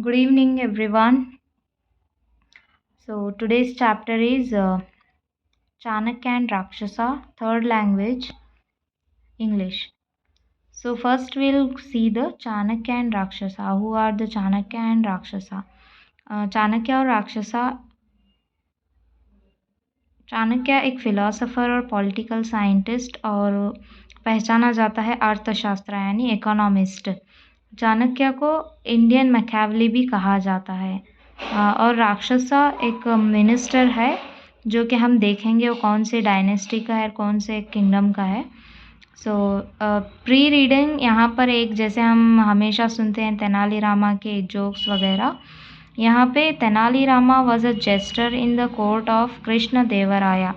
Good evening, everyone. So, today's chapter is Chanakya and Rakshasa, third language, English. So, first we'll see the Chanakya and Rakshasa. Who are the Chanakya and Rakshasa? Chanakya और राक्षसा चाणक्य एक philosopher और political scientist और पहचाना जाता है अर्थशास्त्र यानी economist. Chanakya को इंडियन मैकियावेली भी कहा जाता है। और राक्षसा एक मिनिस्टर है जो कि हम देखेंगे वो कौन से डायनेस्टी का है, कौन से किंगडम का है। सो प्री रीडिंग यहाँ पर एक जैसे हम हमेशा सुनते हैं तेनालीरामा के जोक्स वगैरह, यहाँ पे Tenalirama was a jester in the court of Krishna Devaraya.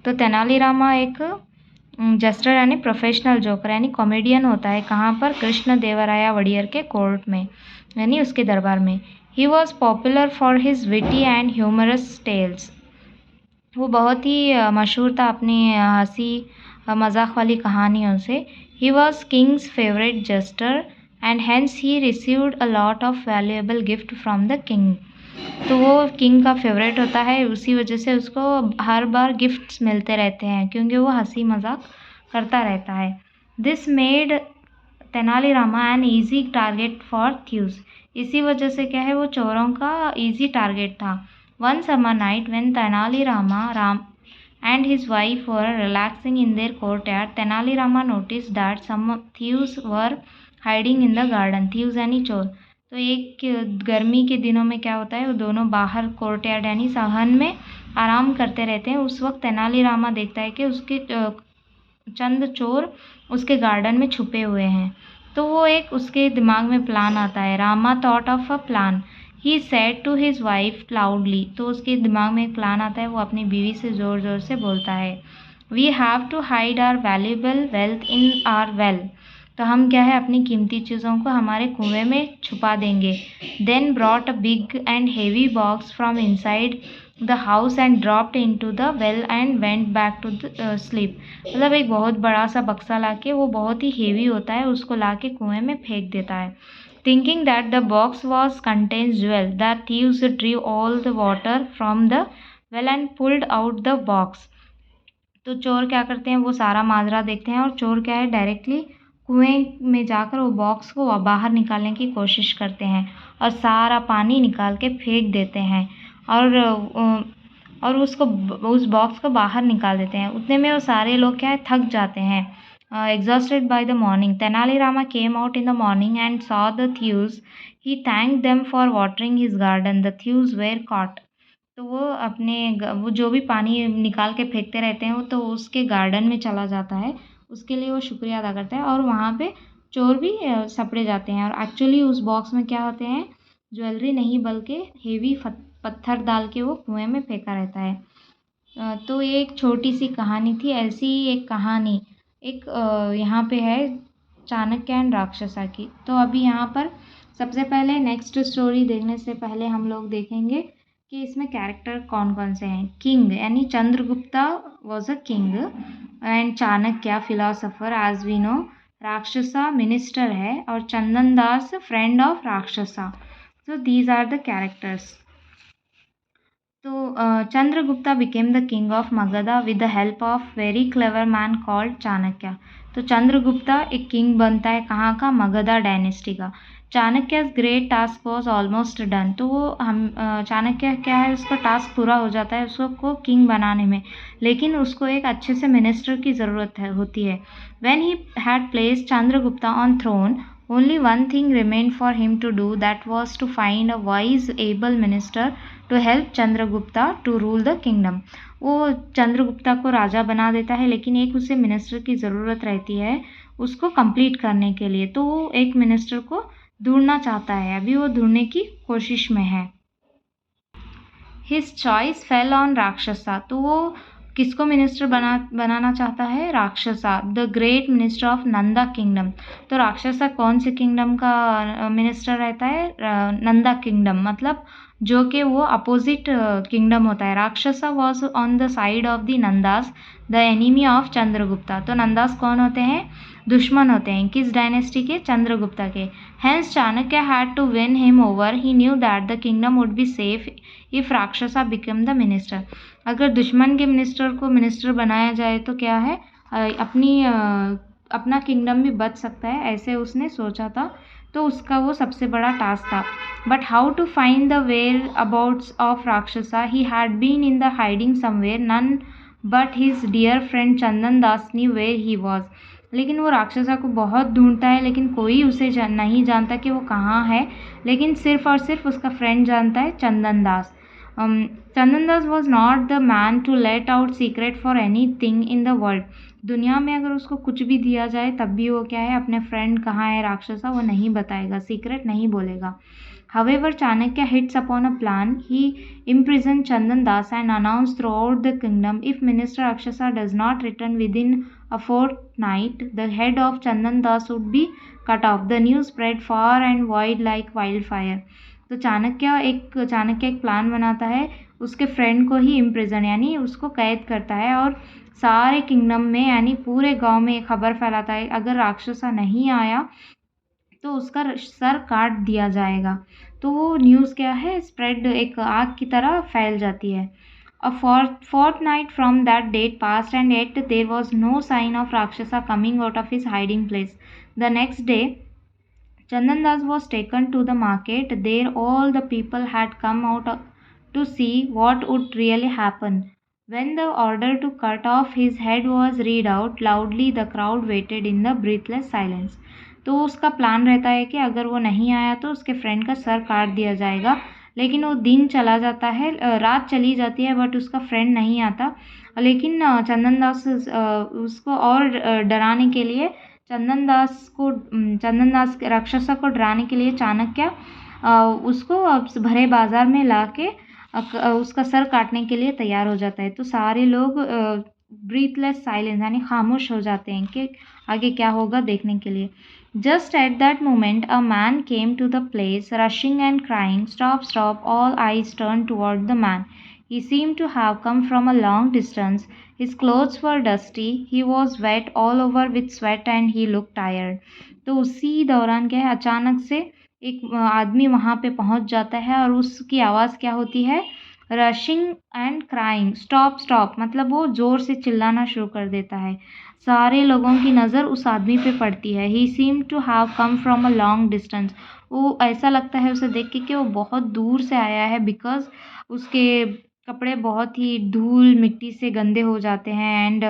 तो तेनालीरामा एक जेस्टर यानी प्रोफेशनल जोकर यानी कॉमेडियन होता है। कहाँ पर? कृष्ण देवराया वड़ियर के कोर्ट में यानी उसके दरबार में। He was popular for his witty and humorous tales. वो बहुत ही मशहूर था अपनी हंसी मजाक वाली कहानियों से। He was king's favourite jester and hence he received a lot of valuable gift from the king. तो वो किंग का फेवरेट होता है, उसी वजह से उसको हर बार गिफ्ट्स मिलते रहते हैं क्योंकि वो हंसी मजाक करता रहता है। This made Tenali Rama an easy target for थ्यूज। इसी वजह से क्या है, वो चोरों का ईजी टारगेट था। One summer night when Tenali Rama and his wife were relaxing in their courtyard, Tenali Rama noticed that some thieves were hiding in the garden. Thieves यानी चोर। तो एक गर्मी के दिनों में क्या होता है, वो दोनों बाहर कोर्टयार्ड यानी सहन में आराम करते रहते हैं। उस वक्त तेनालीरामा देखता है कि उसके चंद चोर उसके गार्डन में छुपे हुए हैं। तो वो एक उसके दिमाग में प्लान आता है। Rama thought of a plan. He said to his wife loudly. तो उसके दिमाग में एक प्लान आता है, वो अपनी बीवी से ज़ोर ज़ोर से बोलता है, we have to hide our valuable wealth in our well. तो हम क्या है, अपनी कीमती चीज़ों को हमारे कुएं में छुपा देंगे। Then brought a big and heavy box from inside the house and dropped into the well and went back to the sleep. मतलब एक बहुत बड़ा सा बक्सा लाके, वो बहुत ही हेवी होता है, उसको लाके कुएं में फेंक देता है। Thinking that the box was contains jewel, the thieves drew all the water from the well and pulled out the box. तो चोर क्या करते हैं, वो सारा माजरा देखते हैं और चोर क्या है, डायरेक्टली कुएं में जाकर वो बॉक्स को बाहर निकालने की कोशिश करते हैं और सारा पानी निकाल के फेंक देते हैं और उसको उस बॉक्स को बाहर निकाल देते हैं। उतने में वो सारे लोग क्या है, थक जाते हैं। Exhausted by the morning, Tenali Rama came out in the morning and saw the thieves. He thanked them for watering his garden. The thieves were caught. तो वो जो भी पानी निकाल के फेंकते रहते हैं वो तो उसके गार्डन में चला जाता है, उसके लिए वो शुक्रिया अदा करता है और वहाँ पे चोर भी सपड़े जाते हैं। और एक्चुअली उस बॉक्स में क्या होते हैं, ज्वेलरी नहीं बल्कि हेवी पत्थर डाल के वो कुएं में फेंका रहता है। तो ये एक छोटी सी कहानी थी। ऐसी ही एक कहानी एक यहाँ पे है चाणक्य एंड राक्षसा की। तो अभी यहाँ पर सबसे पहले नेक्स्ट स्टोरी देखने से पहले हम लोग देखेंगे कि इसमें कैरेक्टर कौन कौन से हैं। किंग यानी Chandragupta was a king and Chanakya philosopher as we know. Rakshasa minister है और Chandan Das friend of Rakshasa. So these are the characters. तो Chandragupta became the king of Magadha with the help of very clever man called Chanakya. तो चंद्रगुप्ता एक किंग बनता है, कहाँ का? मगधा डायनेस्टी का। Chanakya great task was almost done. तो वो चाणक्य क्या है, उसका टास्क पूरा हो जाता है उसको किंग बनाने में, लेकिन उसको एक अच्छे से मिनिस्टर की ज़रूरत होती है। When he had placed Chandragupta on throne, only one thing remained for him to do, that was to find a wise able minister to help Chandragupta to rule the kingdom। वो चंद्रगुप्ता को राजा बना देता है, लेकिन एक उसे मिनिस्टर की ज़रूरत रहती है उसको कंप्लीट करने के लिए। तो वो एक मिनिस्टर को ढूंढना चाहता है, अभी वो ढूंढने की कोशिश में है। His choice fell on Rakshasa. तो वो किसको मिनिस्टर बनाना चाहता है? Rakshasa, the great minister of Nanda kingdom. तो राक्षसा कौन से किंगडम का मिनिस्टर रहता है? नंदा किंगडम, मतलब जो कि वो अपोजिट किंगडम होता है। Rakshasa was on the side of the Nandas, the enemy of Chandragupta. तो नंदास कौन होते हैं? दुश्मन होते हैं। किस डायनेस्टी के? चंद्रगुप्ता के। Hence Chanakya had to win him over, he knew that the kingdom would be safe if Rakshasa become the minister. अगर दुश्मन के मिनिस्टर को मिनिस्टर बनाया जाए तो क्या है, अपना किंगडम भी बच सकता है, ऐसे उसने सोचा था। तो उसका वो सबसे बड़ा टास्क था। But how to find the whereabouts of Rakshasa, he had been in the hiding somewhere, none but his dear friend Chandan Das knew where he was. लेकिन वो राक्षसा को बहुत ढूंढता है, लेकिन कोई उसे नहीं जानता कि वो कहाँ है, लेकिन सिर्फ और सिर्फ उसका फ्रेंड जानता है, Chandan Das. Chandan Das was not the man to let out secret for anything in the world. दुनिया में अगर उसको कुछ भी दिया जाए तब भी वो क्या है, अपने फ्रेंड कहाँ है राक्षसा वो नहीं बताएगा, सीक्रेट नहीं बोलेगा। However, Chanakya hits upon a plan. He imprisoned Chandan Das and announced throughout the kingdom, if Minister Rakshasa does not return within a fortnight, the head of Chandan Das would be cut off. The news spread far and wide like wildfire. तो चाणक्य एक plan बनाता है, उसके friend को ही imprison यानी उसको कैद करता है और सारे किंगडम में यानी पूरे गांव में एक खबर फैलाता है, अगर राक्षसा नहीं आया तो उसका सर काट दिया जाएगा। तो वो न्यूज़ क्या है, स्प्रेड एक आग की तरह फैल जाती है। A fortnight from that date passed and yet there was no sign of Rakshasa coming out of his hiding place. The next day, Chandan Das was taken to the market. There all the people had come out to see what would really happen. When the order to cut off his head was read out loudly, the crowd waited in the breathless silence. तो उसका plan रहता है कि अगर वो नहीं आया तो उसके फ्रेंड का सर काट दिया जाएगा, लेकिन वो दिन चला जाता है, रात चली जाती है, बट उसका फ्रेंड नहीं आता। लेकिन चंदन दास उसको और डराने के लिए चंदन दास राक्षसा को डराने के लिए चाणक्य उसको भरे बाजार में ला के उसका सर काटने के लिए तैयार हो जाता है। तो सारे लोग ब्रीथलेस साइलेंस यानी खामोश हो जाते हैं कि आगे क्या होगा देखने के लिए। Just at that moment, a man came to the place, rushing and crying, "Stop, stop!" All eyes turned toward the man. He seemed to have come from a long distance. His clothes were dusty, he was wet all over with sweat and he looked tired. तो उसी दौरान क्या है, अचानक से एक आदमी वहाँ पे पहुँच जाता है और उसकी आवाज़ क्या होती है, rushing and crying, stop stop, मतलब वो ज़ोर से चिल्लाना शुरू कर देता है। सारे लोगों की नज़र उस आदमी पे पड़ती है। He seem to have come from a long distance, वो ऐसा लगता है उसे देख के कि वो बहुत दूर से आया है, बिकॉज उसके कपड़े बहुत ही धूल मिट्टी से गंदे हो जाते हैं। And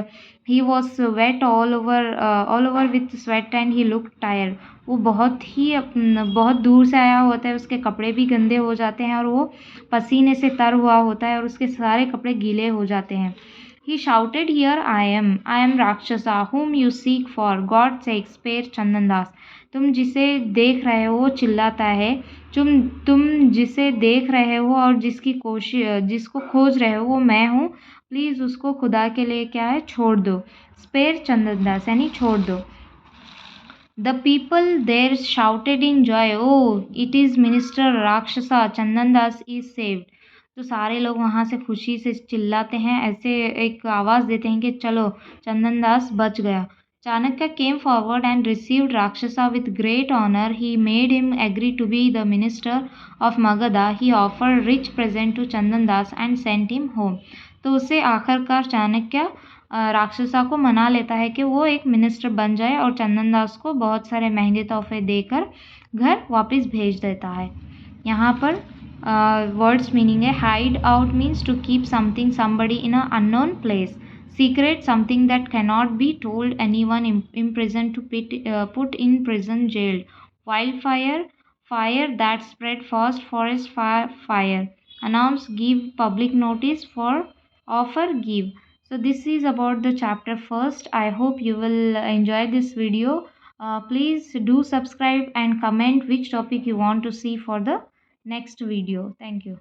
he was wet all over with sweat and he look tired, वो बहुत दूर से आया होता है, उसके कपड़े भी गंदे हो जाते हैं और वो पसीने से तर हुआ होता है और उसके सारे कपड़े गीले हो जाते हैं। He shouted, "Here I am Rakshasa, whom you seek for. God sake, spare Chandan Das." तुम जिसे देख रहे हो, वो चिल्लाता है, तुम जिसे देख रहे हो और जिसको खोज रहे हो वो मैं हूँ, प्लीज़ उसको खुदा के लिए क्या है, छोड़ दो। स्पेयर चंदन दास यानी छोड़ दो। The people there shouted in joy, "Oh, it is Minister Rakshasa, Chandan Das is saved." तो सारे लोग वहाँ से खुशी से चिल्लाते हैं, ऐसे एक आवाज़ देते हैं कि चलो चंदन दास बच गया। Chanakya came forward and received Rakshasa with great honour. He made him agree to be the minister of Magadha. He offered rich present to Chandan Das and sent him home. तो उसे आखिरकार चाणक्य राक्षसा को मना लेता है कि वो एक मिनिस्टर बन जाए और चंदन दास को बहुत सारे महंगे तोहफे देकर घर वापस भेज देता है। यहाँ पर वर्ड्स मीनिंग है, hide out means to keep something somebody in a unknown place, secret something that cannot be told anyone, imprison to put in prison, jailed, wild fire that spread fast, forest fire, announce, give public notice, for, offer, give. So this is about the chapter first. I hope you will enjoy this video. Please do subscribe and comment which topic you want to see for the next video. Thank you.